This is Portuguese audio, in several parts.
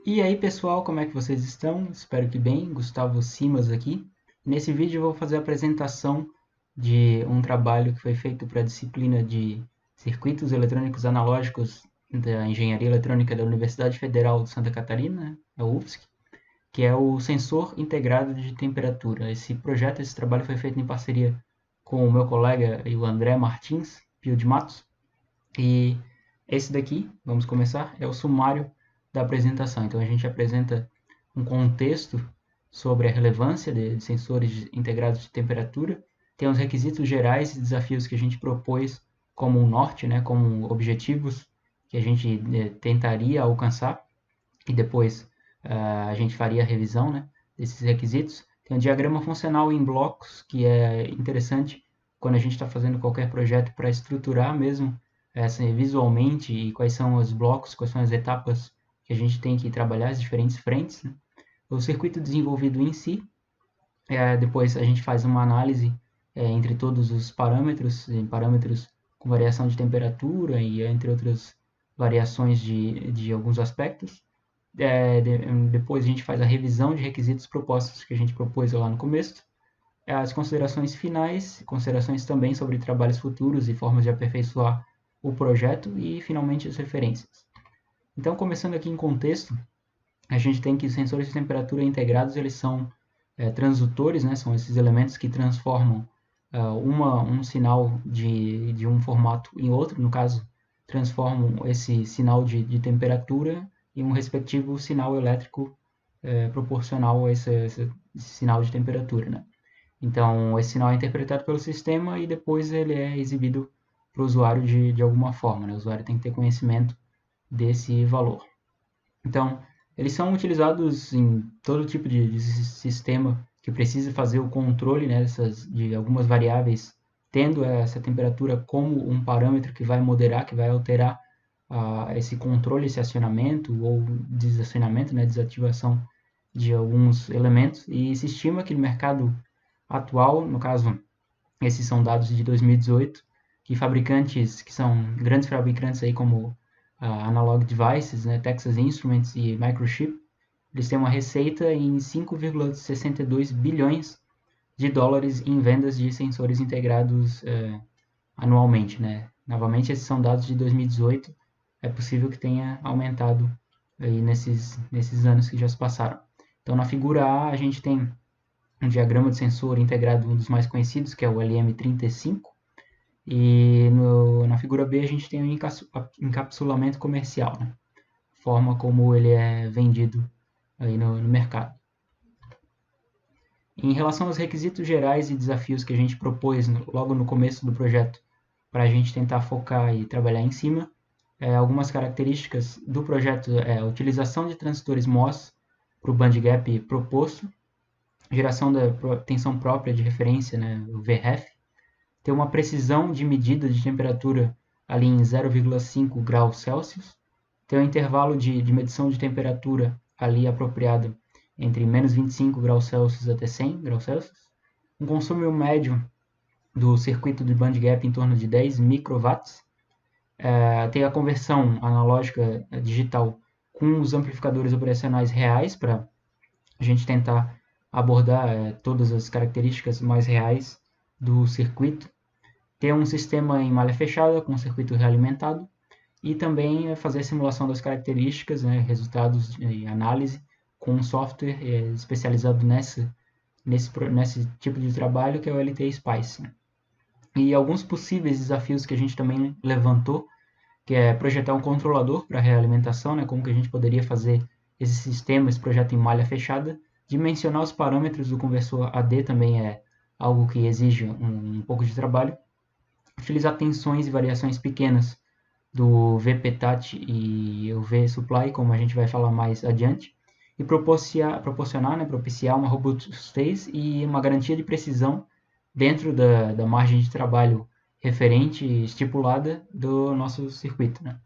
E aí pessoal, como é que vocês estão? Espero que bem, Gustavo Simas aqui. Nesse vídeo eu vou fazer a apresentação de um trabalho que foi feito para a disciplina de Circuitos Eletrônicos Analógicos da Engenharia Eletrônica da Universidade Federal de Santa Catarina, a UFSC, que é o Sensor Integrado de Temperatura. Esse trabalho foi feito em parceria com o meu colega, o André Martins, Pio de Matos, e esse daqui, vamos começar, é o sumário da apresentação. Então a gente apresenta um contexto sobre a relevância de sensores integrados de temperatura, tem os requisitos gerais e desafios que a gente propôs como um norte, né, como objetivos que a gente tentaria alcançar, e depois a gente faria a revisão, né, desses requisitos. Tem um diagrama funcional em blocos, que é interessante quando a gente está fazendo qualquer projeto para estruturar mesmo visualmente e quais são os blocos, quais são as etapas que a gente tem que trabalhar, as diferentes frentes, né? O circuito desenvolvido em si, depois a gente faz uma análise entre todos os parâmetros, parâmetros com variação de temperatura e entre outras variações de alguns aspectos. Depois a gente faz a revisão de requisitos propostos que a gente propôs lá no começo, as considerações finais, considerações também sobre trabalhos futuros e formas de aperfeiçoar o projeto e, finalmente, as referências. Então, começando aqui em contexto, a gente tem que os sensores de temperatura integrados, eles são transdutores, né? São esses elementos que transformam um sinal de um formato em outro, no caso, transformam esse sinal de temperatura em um respectivo sinal elétrico proporcional a esse sinal de temperatura, né? Então, esse sinal é interpretado pelo sistema e depois ele é exibido para o usuário de alguma forma, né? O usuário tem que ter conhecimento desse valor. Então, eles são utilizados em todo tipo de sistema que precisa fazer o controle, né, de algumas variáveis, tendo essa temperatura como um parâmetro que vai moderar, que vai alterar esse controle, esse acionamento ou desacionamento, né, desativação de alguns elementos. E se estima que no mercado atual, no caso, esses são dados de 2018, que fabricantes que são grandes fabricantes aí como Analog Devices, né, Texas Instruments e Microchip, eles têm uma receita em 5,62 bilhões de dólares em vendas de sensores integrados anualmente, né? Novamente, esses são dados de 2018, é possível que tenha aumentado aí nesses anos que já se passaram. Então, na figura A, a gente tem um diagrama de sensor integrado, um dos mais conhecidos, que é o LM35, e na figura B a gente tem o encapsulamento comercial, né? Forma como ele é vendido aí no mercado. Em relação aos requisitos gerais e desafios que a gente propôs logo no começo do projeto, para a gente tentar focar e trabalhar em cima, algumas características do projeto é a utilização de transistores MOS para o bandgap proposto, geração da tensão própria de referência, né, o VREF, ter uma precisão de medida de temperatura ali em 0,5 graus Celsius, ter um intervalo de medição de temperatura ali apropriado entre menos 25 graus Celsius até 100 graus Celsius, um consumo médio do circuito de bandgap em torno de 10 microwatts, ter a conversão analógica digital com os amplificadores operacionais reais para a gente tentar abordar todas as características mais reais do circuito, ter um sistema em malha fechada com circuito realimentado e também fazer a simulação das características, né, resultados e análise com um software especializado nesse tipo de trabalho que é o LT Spice. E alguns possíveis desafios que a gente também levantou, que é projetar um controlador para realimentação, né, como que a gente poderia fazer esse sistema, esse projeto em malha fechada, dimensionar os parâmetros do conversor AD também é algo que exige um pouco de trabalho, utilizar tensões e variações pequenas do VPTAT e o VSupply, como a gente vai falar mais adiante, e propiciar uma robustez e uma garantia de precisão dentro da margem de trabalho referente estipulada do nosso circuito, né?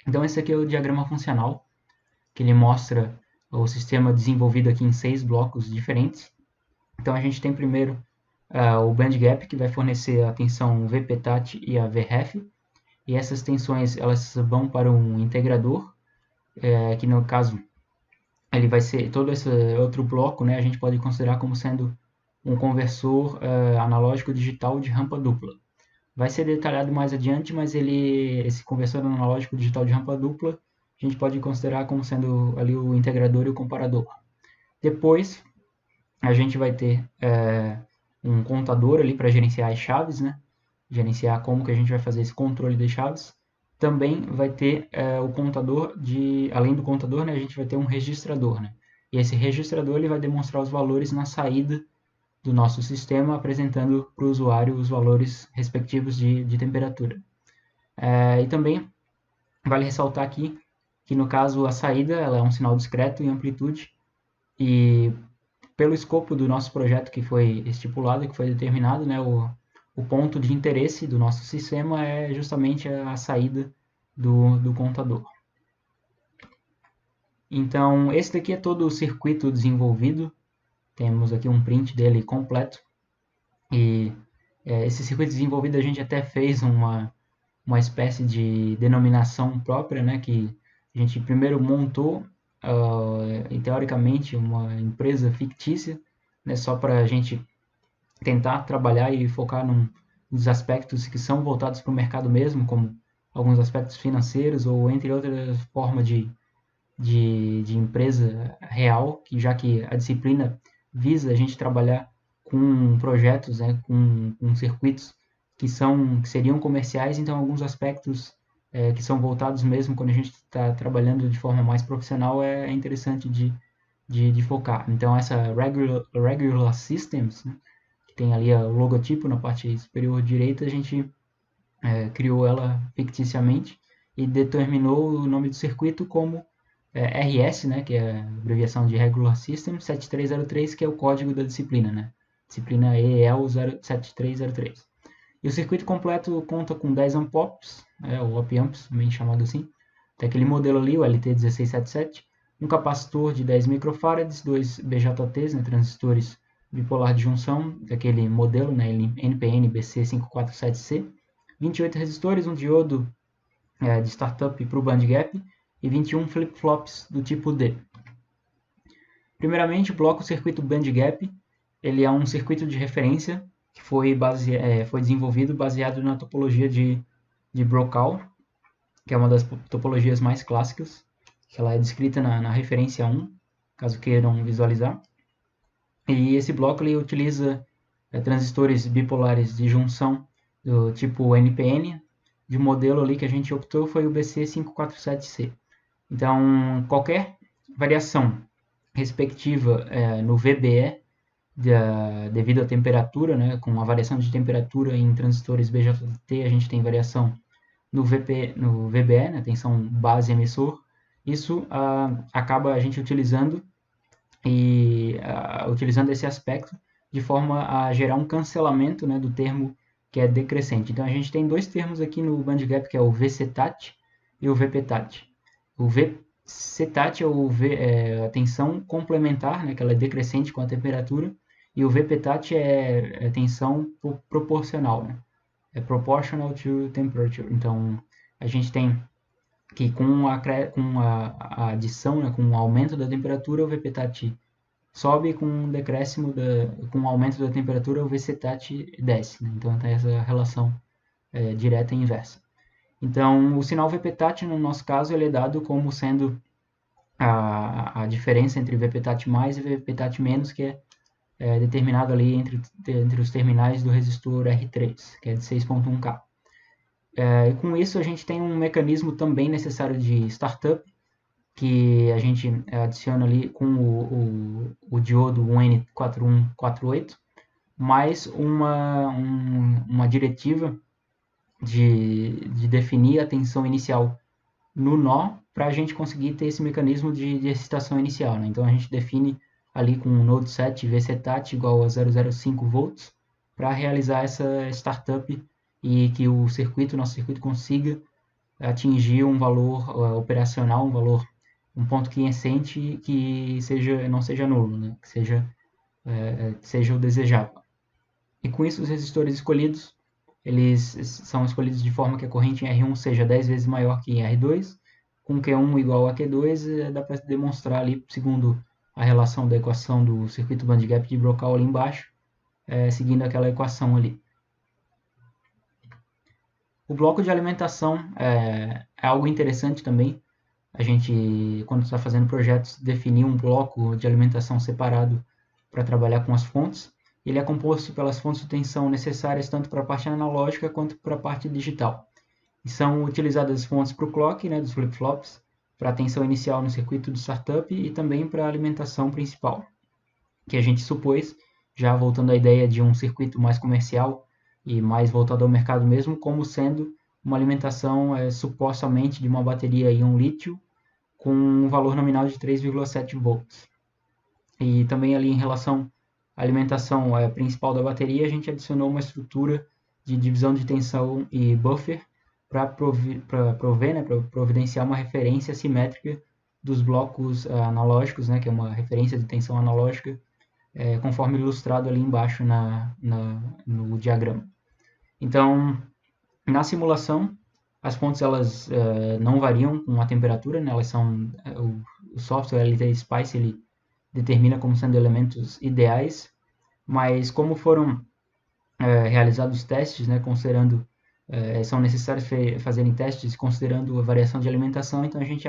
Então esse aqui é o diagrama funcional, que ele mostra o sistema desenvolvido aqui em 6 blocos diferentes. Então a gente tem primeiro o bandgap, que vai fornecer a tensão VPTAT e a VREF, e essas tensões elas vão para um integrador, que no caso ele vai ser todo esse outro bloco, né, a gente pode considerar como sendo um conversor analógico digital de rampa dupla. Vai ser detalhado mais adiante, mas esse conversor analógico digital de rampa dupla, a gente pode considerar como sendo ali o integrador e o comparador. Depois, a gente vai ter um contador ali para gerenciar as chaves, né? Gerenciar como que a gente vai fazer esse controle das chaves. Também vai ter o contador além do contador, né, a gente vai ter um registrador, né? E esse registrador ele vai demonstrar os valores na saída do nosso sistema, apresentando para o usuário os valores respectivos de temperatura. E também vale ressaltar aqui que no caso a saída ela é um sinal discreto em amplitude e pelo escopo do nosso projeto que foi estipulado, que foi determinado, né, o ponto de interesse do nosso sistema é justamente a saída do contador. Então, esse daqui é todo o circuito desenvolvido. Temos aqui um print dele completo. E esse circuito desenvolvido a gente até fez uma espécie de denominação própria, né, que a gente primeiro montou, teoricamente, uma empresa fictícia, né, só para a gente tentar trabalhar e focar nos aspectos que são voltados para o mercado mesmo, como alguns aspectos financeiros ou entre outras formas de empresa real, que já que a disciplina visa a gente trabalhar com projetos, né, com circuitos que seriam comerciais, então alguns aspectos que são voltados mesmo quando a gente está trabalhando de forma mais profissional é interessante de focar. Então essa regular systems, né, que tem ali o logotipo na parte superior direita, a gente criou ela ficticiamente e determinou o nome do circuito como RS, né, que é a abreviação de Regular System 7303, que é o código da disciplina, né? Disciplina EEL 7303. E o circuito completo conta com 10 amp-ops, o op-amps, também chamado assim, tem aquele modelo ali, o LT1677, um capacitor de 10 microfarads, 2 BJTs, né, transistores bipolar de junção, daquele modelo, né, NPN BC547C, 28 resistores, um diodo de startup para o bandgap e 21 flip-flops do tipo D. Primeiramente, o bloco circuito bandgap, ele é um circuito de referência que foi desenvolvido baseado na topologia de Brokaw, que é uma das topologias mais clássicas, que ela é descrita na referência 1, caso queiram visualizar. E esse bloco ele utiliza transistores bipolares de junção do tipo NPN, de modelo ali que a gente optou foi o BC547C. Então, qualquer variação respectiva no VBE, devido à temperatura, né, com a variação de temperatura em transistores BJT, a gente tem variação no VBE, né, tensão base emissor. Isso acaba a gente utilizando esse aspecto de forma a gerar um cancelamento, né, do termo que é decrescente. Então a gente tem dois termos aqui no bandgap, que é o VCTAT e o VPTAT. O VCTAT é a tensão complementar, né, que ela é decrescente com a temperatura, e o VPTAT é tensão proporcional, né? É proportional to temperature. Então a gente tem que com a adição, né, com o aumento da temperatura, o VPTAT sobe, com o decréscimo com o aumento da temperatura, o VCTAT desce, né? Então tem essa relação direta e inversa. Então o sinal VPTAT, no nosso caso, ele é dado como sendo a diferença entre VPTAT mais e VPTAT menos, que é determinado ali entre os terminais do resistor R3, que é de 6.1K. E com isso a gente tem um mecanismo também necessário de startup, que a gente adiciona ali com o diodo 1N4148, mais uma diretiva de definir a tensão inicial no nó, para a gente conseguir ter esse mecanismo de excitação inicial, né? Então a gente define ali com o node set VCTAT igual a 0,05 volts para realizar essa startup e que nosso circuito consiga atingir um valor operacional, um ponto quiescente que não seja nulo, né? Que seja o desejável. E com isso os resistores escolhidos, eles são escolhidos de forma que a corrente em R1 seja 10 vezes maior que em R2, com Q1 igual a Q2, dá para demonstrar ali, segundo a relação da equação do circuito bandgap de Brocal ali embaixo, seguindo aquela equação ali. O bloco de alimentação é algo interessante também. A gente, quando está fazendo projetos, definir um bloco de alimentação separado para trabalhar com as fontes. Ele é composto pelas fontes de tensão necessárias tanto para a parte analógica quanto para a parte digital. E são utilizadas fontes para o clock, né, dos flip-flops, para a tensão inicial no circuito do startup e também para a alimentação principal, que a gente supôs, já voltando à ideia de um circuito mais comercial e mais voltado ao mercado mesmo, como sendo uma alimentação supostamente de uma bateria íon lítio com um valor nominal de 3,7 volts. E também ali em relação à alimentação principal da bateria, a gente adicionou uma estrutura de divisão de tensão e buffer para providenciar uma referência simétrica dos blocos analógicos, né, que é uma referência de tensão analógica, conforme ilustrado ali embaixo no diagrama. Então, na simulação, as fontes elas não variam com a temperatura, né? Elas são o software LT Spice ele determina como sendo elementos ideais, mas como foram realizados testes, né? Considerando são necessários fazerem testes considerando a variação de alimentação, então a gente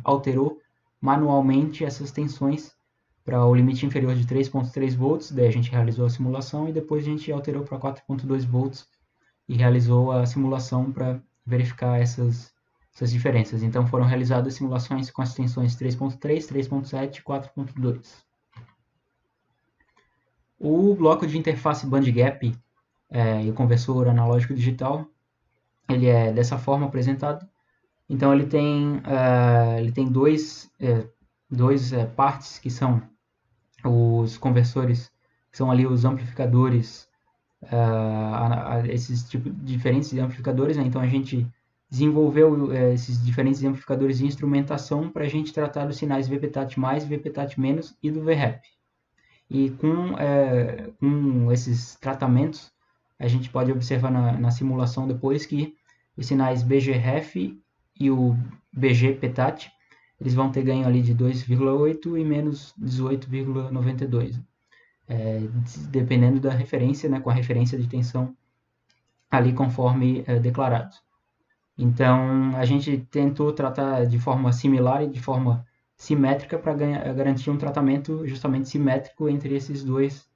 alterou manualmente essas tensões para o limite inferior de 3,3 volts, daí a gente realizou a simulação e depois a gente alterou para 4,2 volts e realizou a simulação para verificar essas diferenças. Então foram realizadas simulações com as tensões 3.3, 3.7 e 4.2. O bloco de interface bandgap e o conversor analógico digital, ele é dessa forma apresentado. Então ele tem dois partes que são os conversores, que são ali os amplificadores, esses tipos diferentes de amplificadores, né? Então a gente desenvolveu esses diferentes amplificadores de instrumentação para a gente tratar dos sinais VPTAT+, VPTAT- e do VREP. E com esses tratamentos, a gente pode observar na simulação depois que os sinais BGREF e o BGPTAT, eles vão ter ganho ali de 2,8 e menos 18,92. Dependendo da referência, né, com a referência de tensão ali conforme declarado. Então, a gente tentou tratar de forma similar e de forma simétrica para garantir um tratamento justamente simétrico entre esses dois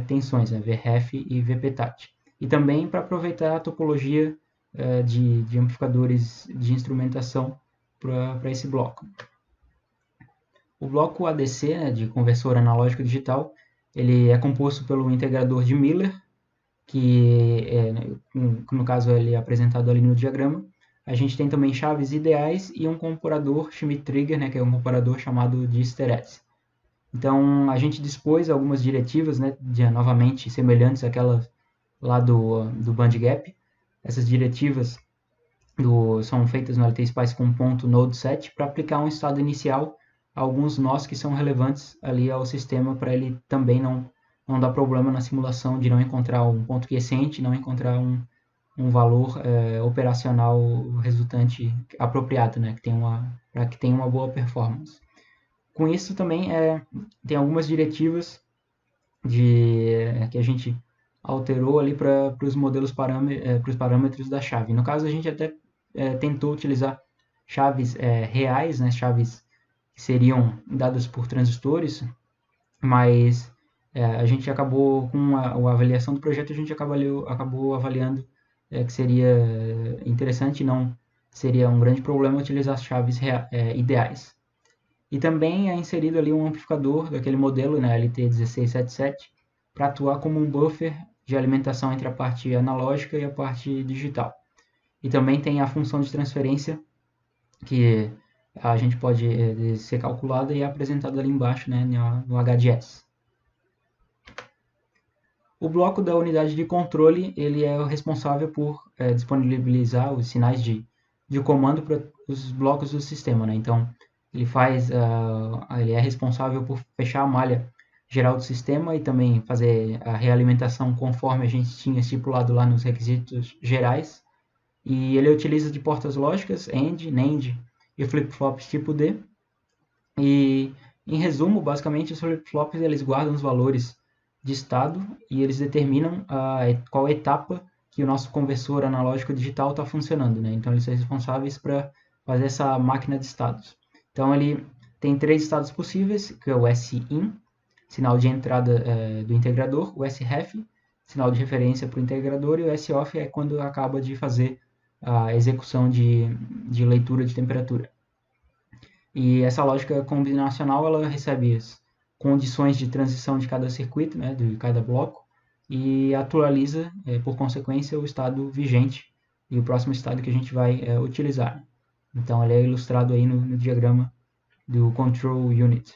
tensões, né, VREF e VPTAT. E também para aproveitar a topologia de amplificadores de instrumentação para esse bloco. O bloco ADC, né, de conversor analógico digital, ele é composto pelo integrador de Miller, que no caso ele é apresentado ali no diagrama. A gente tem também chaves ideais e um comparador Schmitt-Trigger, né, que é um comparador chamado de Steretz. Então a gente dispôs algumas diretivas, né, novamente semelhantes àquelas lá do bandgap. Essas diretivas são feitas no LT Spice com ponto node set para aplicar um estado inicial a alguns nós que são relevantes ali ao sistema para ele também não dar problema na simulação de não encontrar um ponto quiescente, não encontrar um valor operacional resultante apropriado, né, para que tenha uma boa performance. Com isso também tem algumas diretivas que a gente alterou ali para os modelos para os parâmetros da chave. No caso a gente até tentou utilizar chaves reais, né, chaves que seriam dadas por transistores, mas a gente acabou com a avaliação do projeto, a gente acabou avaliando que seria interessante e não seria um grande problema utilizar as chaves ideais. E também é inserido ali um amplificador daquele modelo, né, LT1677, para atuar como um buffer de alimentação entre a parte analógica e a parte digital. E também tem a função de transferência que a gente pode ser calculada e é apresentada ali embaixo, né, no HDS. O bloco da unidade de controle ele é o responsável por disponibilizar os sinais de comando para os blocos do sistema, né? Então ele é responsável por fechar a malha geral do sistema e também fazer a realimentação conforme a gente tinha estipulado lá nos requisitos gerais. E ele utiliza de portas lógicas, AND, NAND e flip-flops tipo D. E, em resumo, basicamente, os flip-flops eles guardam os valores de estado e eles determinam qual etapa que o nosso conversor analógico digital está funcionando, né? Então, eles são responsáveis para fazer essa máquina de estados. Então, ele tem 3 estados possíveis, que é o SIN, sinal de entrada do integrador, o SREF, sinal de referência para o integrador, e o SOFF é quando acaba de fazer a execução de leitura de temperatura. E essa lógica combinacional ela recebe as condições de transição de cada circuito, né, de cada bloco, e atualiza, por consequência, o estado vigente e o próximo estado que a gente vai utilizar. Então, ele é ilustrado aí no diagrama do Control Unit.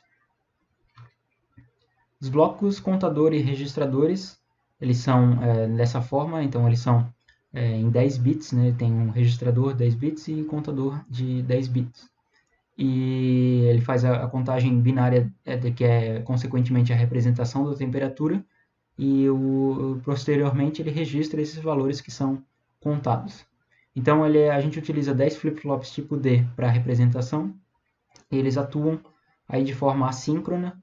Os blocos contador e registradores, eles são dessa forma, então eles são em 10 bits, né, tem um registrador 10 bits e contador de 10 bits. E ele faz a contagem binária, que é consequentemente a representação da temperatura, e posteriormente ele registra esses valores que são contados. Então a gente utiliza 10 flip-flops tipo D para representação, e eles atuam aí de forma assíncrona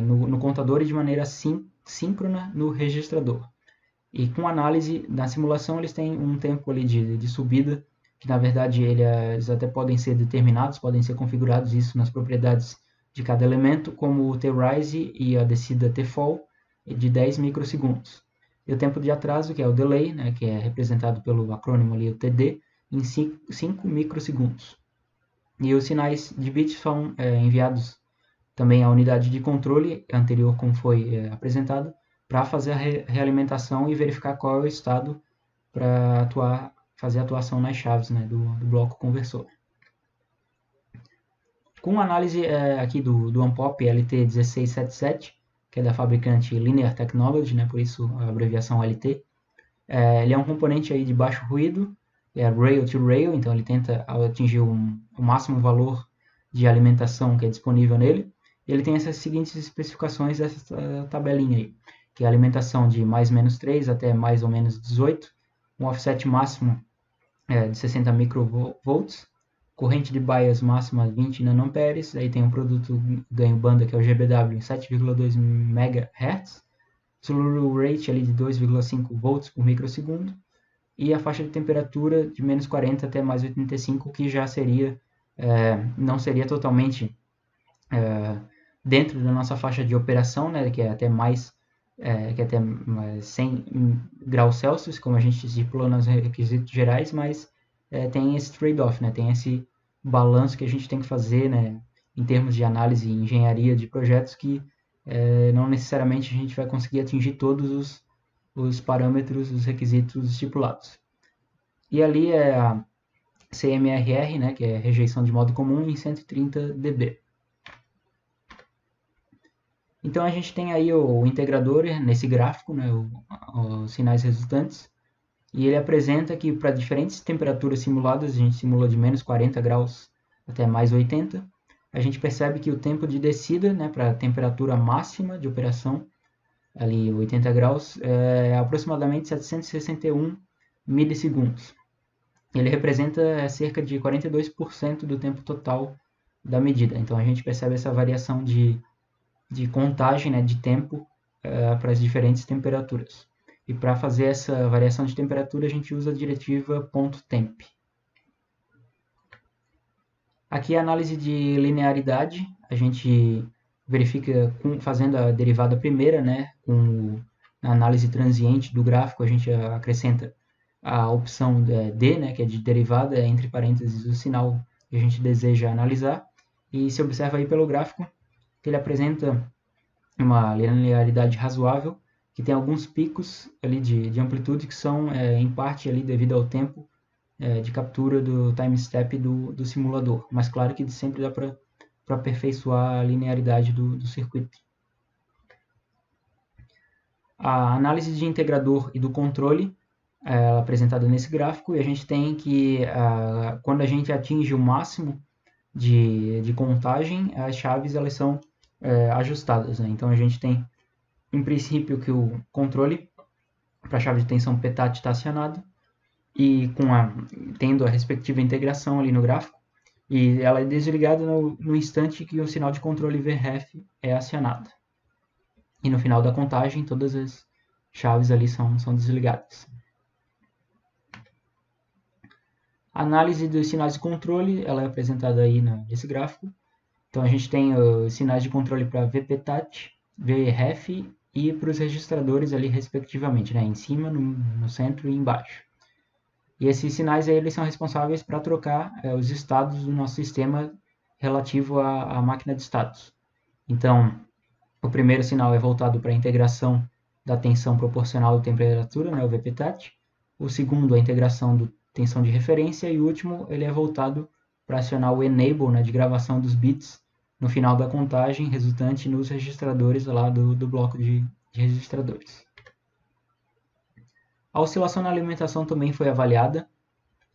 no contador e de maneira síncrona no registrador. E com análise na simulação eles têm um tempo ali de subida, que na verdade eles até podem ser determinados, podem ser configurados isso nas propriedades de cada elemento, como o T-rise e a descida T-fall, de 10 microsegundos. E o tempo de atraso, que é o delay, né, que é representado pelo acrônimo ali, o TD, em 5 microsegundos. E os sinais de bits são enviados também à unidade de controle anterior, como foi apresentado, para fazer a realimentação e verificar qual é o estado para fazer a atuação nas chaves, né, do bloco conversor. Com análise aqui do Unpop LT1677, que é da fabricante Linear Technology, né, por isso a abreviação LT, ele é um componente aí de baixo ruído, é rail to rail, então ele tenta atingir o máximo valor de alimentação que é disponível nele. E ele tem essas seguintes especificações dessa tabelinha aí, que é a alimentação de mais ou menos 3 até mais ou menos 18, um offset máximo de 60 microvolts, corrente de bias máxima 20 nanoamperes, aí tem um produto ganho banda que é o GBW 7,2 MHz, slew rate ali de 2,5 volts por microsegundo, e a faixa de temperatura de menos 40 até mais 85, que já seria, não seria totalmente dentro da nossa faixa de operação, né, que é até mais 100 graus Celsius, como a gente estipulou nos requisitos gerais, mas tem esse trade-off, né, tem esse balanço que a gente tem que fazer, né, em termos de análise e engenharia de projetos, que não necessariamente a gente vai conseguir atingir todos os parâmetros, os requisitos estipulados. E ali é a CMRR, né, que é rejeição de modo comum, em 130 dB. Então a gente tem aí o integrador nesse gráfico, né, os sinais resultantes, e ele apresenta que para diferentes temperaturas simuladas, a gente simula de menos 40 graus até mais 80, a gente percebe que o tempo de descida, né, para a temperatura máxima de operação, ali 80 graus, é aproximadamente 761 milissegundos. Ele representa cerca de 42% do tempo total da medida. Então a gente percebe essa variação de contagem, né, de tempo para as diferentes temperaturas. E para fazer essa variação de temperatura, a gente usa a diretiva .temp. Aqui a análise de linearidade, a gente verifica fazendo a derivada primeira, né, com a análise transiente do gráfico, a gente acrescenta a opção D, né, que é de derivada, entre parênteses o sinal que a gente deseja analisar, e se observa aí pelo gráfico que ele apresenta uma linearidade razoável, que tem alguns picos ali de amplitude que são em parte ali devido ao tempo de captura do time step do simulador, mas claro que sempre dá para aperfeiçoar a linearidade do circuito. A análise de integrador e do controle é apresentada nesse gráfico, e a gente tem que, quando a gente atinge o máximo de contagem, as chaves elas são ajustadas, né? Então a gente tem, em princípio, que o controle para a chave de tensão PETAT está acionado, e tendo a respectiva integração ali no gráfico, E ela é desligada no instante que o sinal de controle VRF é acionado. E no final da contagem, todas as chaves ali são desligadas. A análise dos sinais de controle, ela é apresentada aí nesse gráfico. Então a gente tem os sinais de controle para VPTAT, VRF e para os registradores ali respectivamente, né? Em cima, no centro e embaixo. E esses sinais aí, eles são responsáveis para trocar os estados do nosso sistema relativo à máquina de status. Então, o primeiro sinal é voltado para a integração da tensão proporcional à temperatura, né, o VPTAT. O segundo, a integração da tensão de referência. E o último, ele é voltado para acionar o enable, né, de gravação dos bits no final da contagem, resultante nos registradores lá do bloco de registradores. A oscilação na alimentação também foi avaliada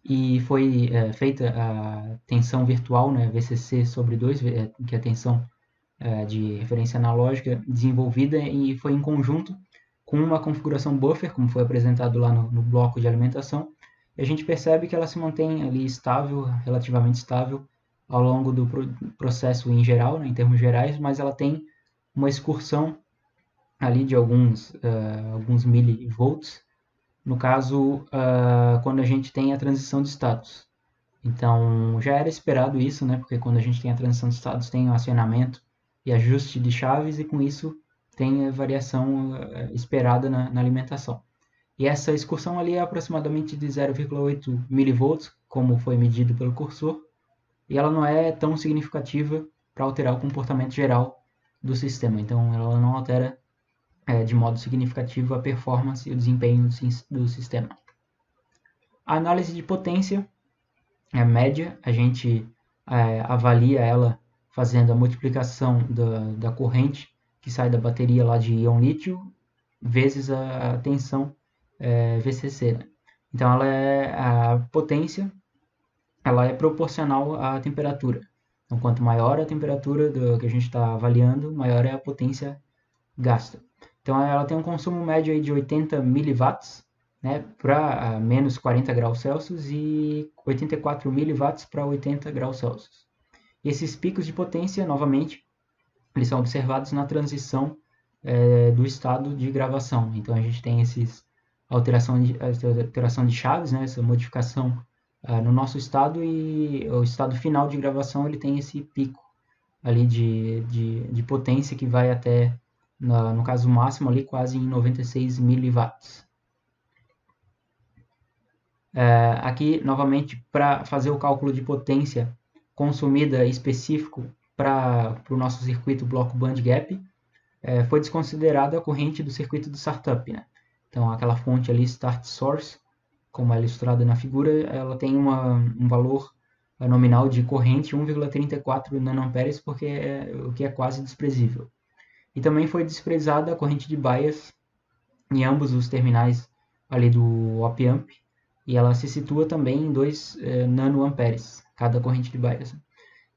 e foi feita a tensão virtual, né, VCC sobre 2, que é a tensão de referência analógica desenvolvida e foi em conjunto com uma configuração buffer, como foi apresentado lá no bloco de alimentação. E a gente percebe que ela se mantém ali estável, relativamente estável, ao longo do processo em geral, né, em termos gerais, mas ela tem uma excursão ali de alguns milivolts, no caso, quando a gente tem a transição de status. Então, já era esperado isso, né? Porque quando a gente tem a transição de status, tem o acionamento e ajuste de chaves, e com isso tem a variação esperada na alimentação. E essa excursão ali é aproximadamente de 0,8 mV, como foi medido pelo cursor, e ela não é tão significativa para alterar o comportamento geral do sistema. Então, ela não altera de modo significativo a performance e o desempenho do sistema. A análise de potência média, a gente avalia ela fazendo a multiplicação da corrente que sai da bateria lá de íon lítio vezes a tensão VCC. Né? Então, a potência ela é proporcional à temperatura. Então, quanto maior a temperatura que a gente está avaliando, maior é a potência gasta. Então, ela tem um consumo médio aí de 80 miliwatts, né, para menos 40 graus Celsius e 84 miliwatts para 80 graus Celsius. E esses picos de potência, novamente, eles são observados na transição do estado de gravação. Então, a gente tem essa alteração de chaves, né, essa modificação no nosso estado, e o estado final de gravação ele tem esse pico ali de potência que vai até, no caso máximo, ali quase em 96 miliwatts. Aqui, novamente, para fazer o cálculo de potência consumida específico para o nosso circuito bloco bandgap, foi desconsiderada a corrente do circuito de startup. Né? Então, aquela fonte ali, start source, como é ilustrada na figura, ela tem um valor nominal de corrente 1,34 nanoamperes, o que é quase desprezível. E também foi desprezada a corrente de bias em ambos os terminais ali do op-amp, e ela se situa também em 2 nanoamperes, cada corrente de bias.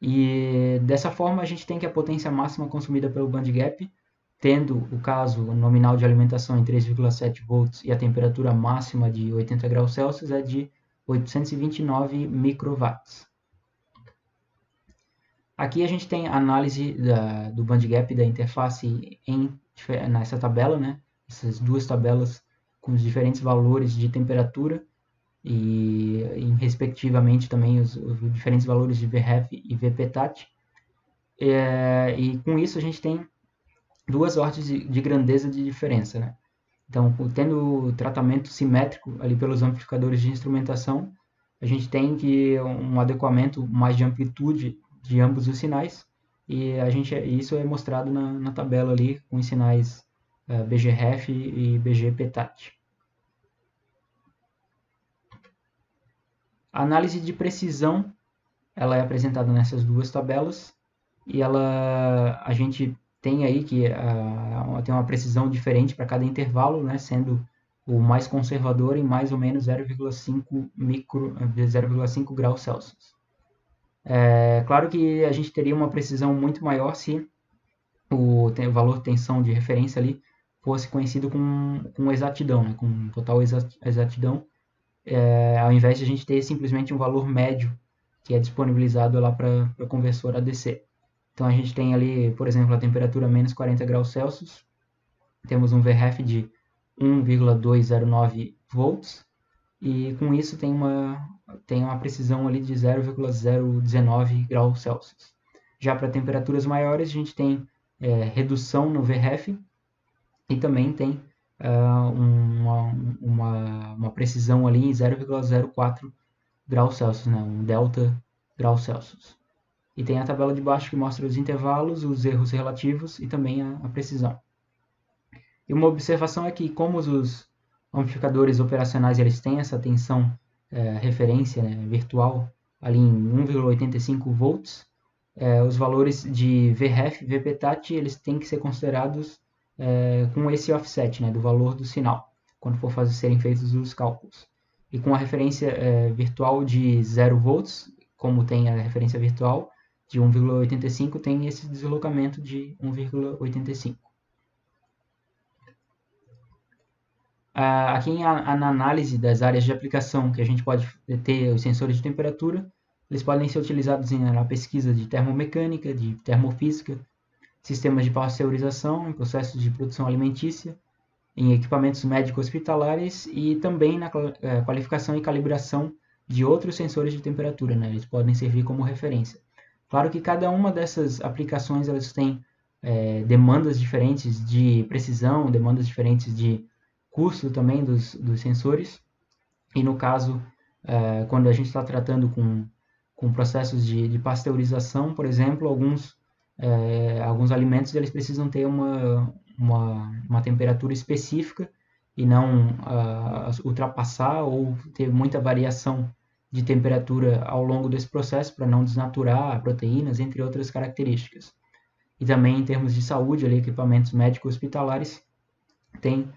E dessa forma a gente tem que a potência máxima consumida pelo bandgap, tendo o caso nominal de alimentação em 3,7 volts e a temperatura máxima de 80 graus Celsius é de 829 microwatts. Aqui a gente tem a análise do bandgap da interface nessa tabela, né? Essas duas tabelas com os diferentes valores de temperatura e respectivamente também os diferentes valores de VRF e VPTAT. E com isso a gente tem duas ordens de grandeza de diferença, né? Então, tendo o tratamento simétrico ali pelos amplificadores de instrumentação, a gente tem um adequamento mais de amplitude de ambos os sinais, e isso é mostrado na tabela ali com os sinais BGRF e BGPTAT. A análise de precisão ela é apresentada nessas duas tabelas, e a gente tem aí que tem uma precisão diferente para cada intervalo, né, sendo o mais conservador em mais ou menos 0,5 graus Celsius. Claro que a gente teria uma precisão muito maior se o valor de tensão de referência ali fosse conhecido com exatidão, né, com total exatidão, ao invés de a gente ter simplesmente um valor médio que é disponibilizado lá para o conversor ADC. Então a gente tem ali, por exemplo, a temperatura menos 40 graus Celsius, temos um VREF de 1,209 volts, e com isso tem uma precisão ali de 0,019 graus Celsius. Já para temperaturas maiores, a gente tem redução no VREF e também tem uma precisão ali em 0,04 graus Celsius, né? Um delta graus Celsius. E tem a tabela de baixo que mostra os intervalos, os erros relativos e também a precisão. E uma observação é que, como os amplificadores operacionais eles têm essa tensão referência, né, virtual ali em 1,85 volts, os valores de VREF e VPTAT eles têm que ser considerados com esse offset, né, do valor do sinal, quando for serem feitos os cálculos. E com a referência virtual de 0 volts, como tem a referência virtual de 1,85, tem esse deslocamento de 1,85. Aqui na análise das áreas de aplicação que a gente pode ter os sensores de temperatura, eles podem ser utilizados na pesquisa de termomecânica, de termofísica, sistemas de pasteurização, em processos de produção alimentícia, em equipamentos médico-hospitalares e também na qualificação e calibração de outros sensores de temperatura, né? Eles podem servir como referência. Claro que cada uma dessas aplicações elas têm demandas diferentes de precisão, demandas diferentes de custo também dos sensores, e no caso, quando a gente está tratando com processos de pasteurização, por exemplo, alguns alimentos eles precisam ter uma temperatura específica e não ultrapassar ou ter muita variação de temperatura ao longo desse processo para não desnaturar proteínas, entre outras características. E também em termos de saúde, ali, equipamentos médicos hospitalares têm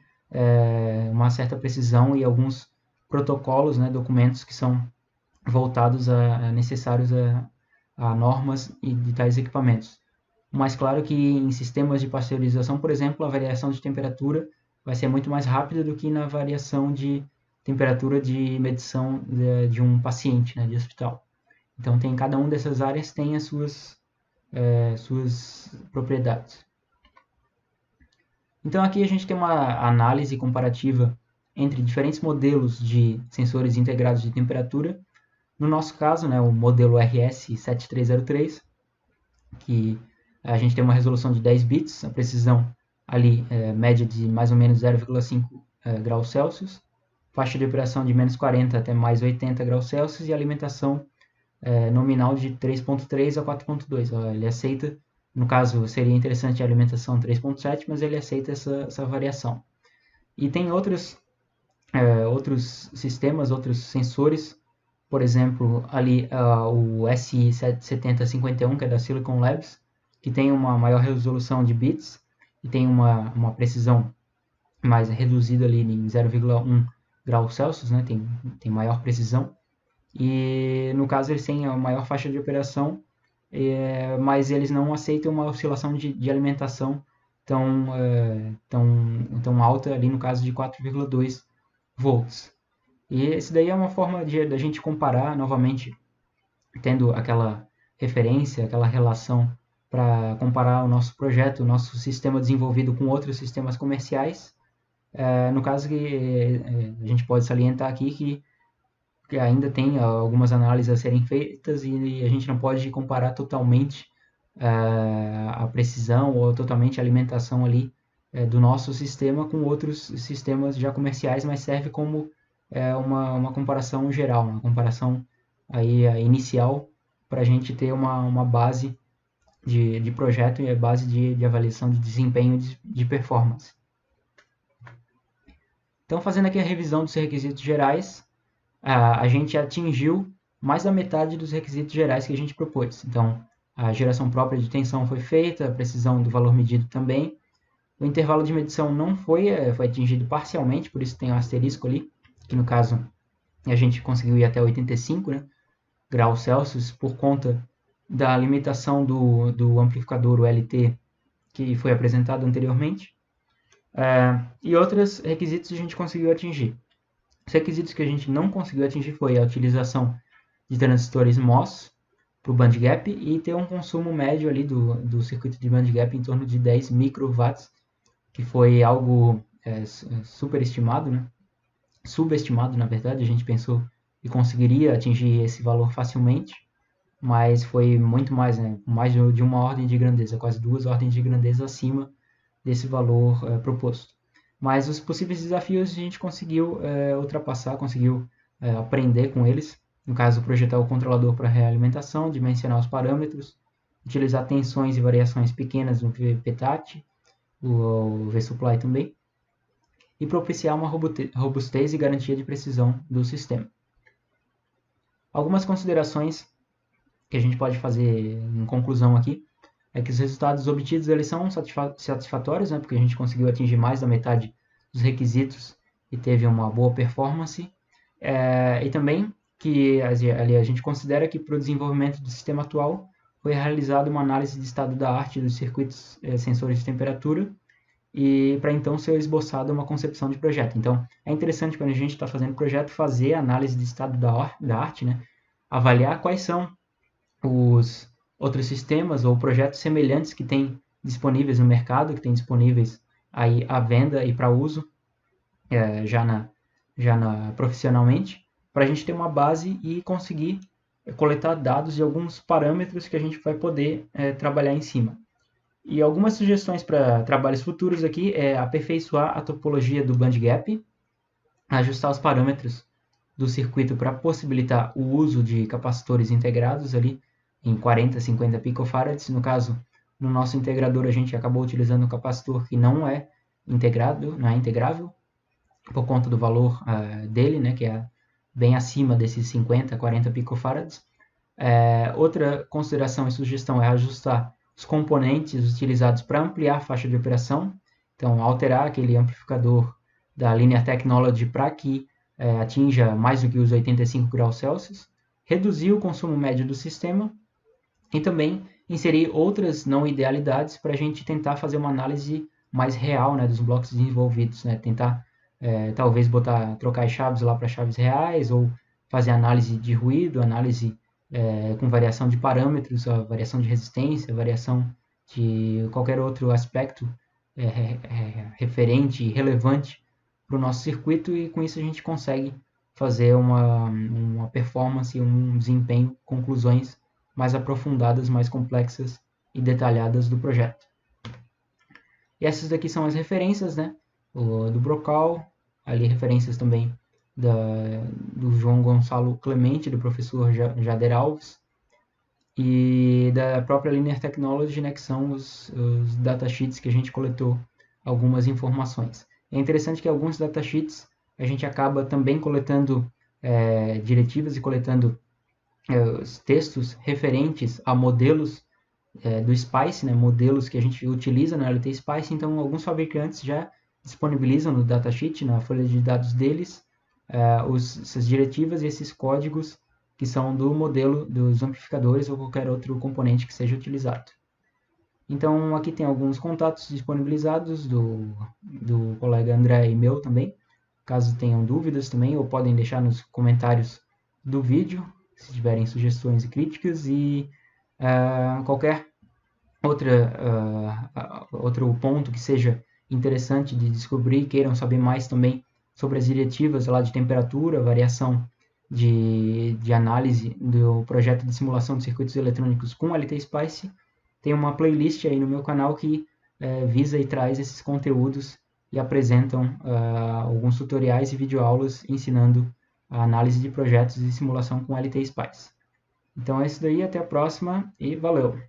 uma certa precisão e alguns protocolos, né, documentos que são voltados necessários a normas e de tais equipamentos. Mas claro que em sistemas de pasteurização, por exemplo, a variação de temperatura vai ser muito mais rápida do que na variação de temperatura de medição de um paciente, né, de hospital. Então, cada uma dessas áreas tem as suas propriedades. Então, aqui a gente tem uma análise comparativa entre diferentes modelos de sensores integrados de temperatura. No nosso caso, né, o modelo RS7303, que a gente tem uma resolução de 10 bits, a precisão ali média de mais ou menos 0,5 graus Celsius, faixa de operação de menos 40 até mais 80 graus Celsius e alimentação nominal de 3.3 a 4.2. Ele aceita, no caso seria interessante a alimentação 3.7, mas ele aceita essa variação. E tem outros sistemas, outros sensores, por exemplo, ali o SI7051, que é da Silicon Labs, que tem uma maior resolução de bits e tem uma precisão mais reduzida ali em 0,1 graus Celsius, né? Tem maior precisão. E no caso eles têm a maior faixa de operação, mas eles não aceitam uma oscilação de alimentação tão alta ali no caso de 4,2 volts. E esse daí é uma forma da gente comparar novamente, tendo aquela referência, aquela relação para comparar o nosso projeto, o nosso sistema desenvolvido com outros sistemas comerciais. No caso que a gente pode salientar aqui que ainda tem algumas análises a serem feitas e a gente não pode comparar totalmente a precisão ou totalmente a alimentação ali do nosso sistema com outros sistemas já comerciais, mas serve como uma comparação geral, uma comparação aí, inicial para a gente ter uma base de projeto e a base de avaliação de desempenho de performance. Então, fazendo aqui a revisão dos requisitos gerais, a gente atingiu mais da metade dos requisitos gerais que a gente propôs. Então, a geração própria de tensão foi feita, a precisão do valor medido também. O intervalo de medição não foi atingido parcialmente, por isso tem um asterisco ali, que no caso a gente conseguiu ir até 85, né, graus Celsius, por conta da limitação do amplificador ULT que foi apresentado anteriormente. E outros requisitos a gente conseguiu atingir. Os requisitos que a gente não conseguiu atingir foi a utilização de transistores MOS para o bandgap e ter um consumo médio ali do circuito de bandgap em torno de 10 microwatts, que foi algo superestimado, né? Subestimado, na verdade. A gente pensou que conseguiria atingir esse valor facilmente, mas foi muito mais, né? Mais de uma ordem de grandeza, quase 2 ordens de grandeza acima desse valor proposto. Mas os possíveis desafios a gente conseguiu ultrapassar, conseguiu aprender com eles. No caso, projetar o controlador para realimentação, dimensionar os parâmetros, utilizar tensões e variações pequenas no VPTAT, o VSupply também, e propiciar uma robustez e garantia de precisão do sistema. Algumas considerações que a gente pode fazer em conclusão aqui é que os resultados obtidos eles são satisfatórios, né, porque a gente conseguiu atingir mais da metade dos requisitos e teve uma boa performance, e também que ali a gente considera que para o desenvolvimento do sistema atual foi realizada uma análise de estado da arte dos circuitos sensores de temperatura e para então ser esboçada uma concepção de projeto. Então, é interessante quando a gente está fazendo projeto fazer a análise de estado da arte, né? Avaliar quais são os outros sistemas ou projetos semelhantes que tem disponíveis no mercado, que tem disponíveis aí à venda e para uso profissionalmente, para a gente ter uma base e conseguir coletar dados de alguns parâmetros que a gente vai poder trabalhar em cima. E algumas sugestões para trabalhos futuros aqui é aperfeiçoar a topologia do bandgap, ajustar os parâmetros do circuito para possibilitar o uso de capacitores integrados ali em 40, 50 picofarads. No caso, no nosso integrador a gente acabou utilizando um capacitor que não é integrado, não é integrável, por conta do valor dele, né, que é bem acima desses 50, 40 picofarads. Outra consideração e sugestão é ajustar os componentes utilizados para ampliar a faixa de operação, então alterar aquele amplificador da Linear Technology para que atinja mais do que os 85 graus Celsius, reduzir o consumo médio do sistema e também inserir outras não idealidades para a gente tentar fazer uma análise mais real, né, dos blocos desenvolvidos, né, tentar talvez trocar as chaves lá para chaves reais ou fazer análise de ruído, análise com variação de parâmetros, a variação de resistência, variação de qualquer outro aspecto referente e relevante para o nosso circuito, e com isso a gente consegue fazer uma performance, um desempenho, conclusões mais aprofundadas, mais complexas e detalhadas do projeto. E essas daqui são as referências, né? Do Brocal, ali referências também do João Gonçalo Clemente, do professor Jader Alves, e da própria Linear Technology, né, que são os datasheets que a gente coletou algumas informações. É interessante que alguns datasheets a gente acaba também coletando diretivas e coletando os textos referentes a modelos do SPICE, né, modelos que a gente utiliza na LT SPICE. Então, alguns fabricantes já disponibilizam no datasheet, na folha de dados deles, essas diretivas e esses códigos que são do modelo dos amplificadores ou qualquer outro componente que seja utilizado. Então, aqui tem alguns contatos disponibilizados do colega André e meu também, caso tenham dúvidas também, ou podem deixar nos comentários do vídeo, se tiverem sugestões e críticas, e qualquer outro ponto que seja interessante de descobrir, queiram saber mais também sobre as diretivas lá de temperatura, variação de análise do projeto de simulação de circuitos eletrônicos com LT Spice, tem uma playlist aí no meu canal que visa e traz esses conteúdos e apresentam alguns tutoriais e videoaulas ensinando a análise de projetos de simulação com LT Spice. Então é isso daí, até a próxima e valeu!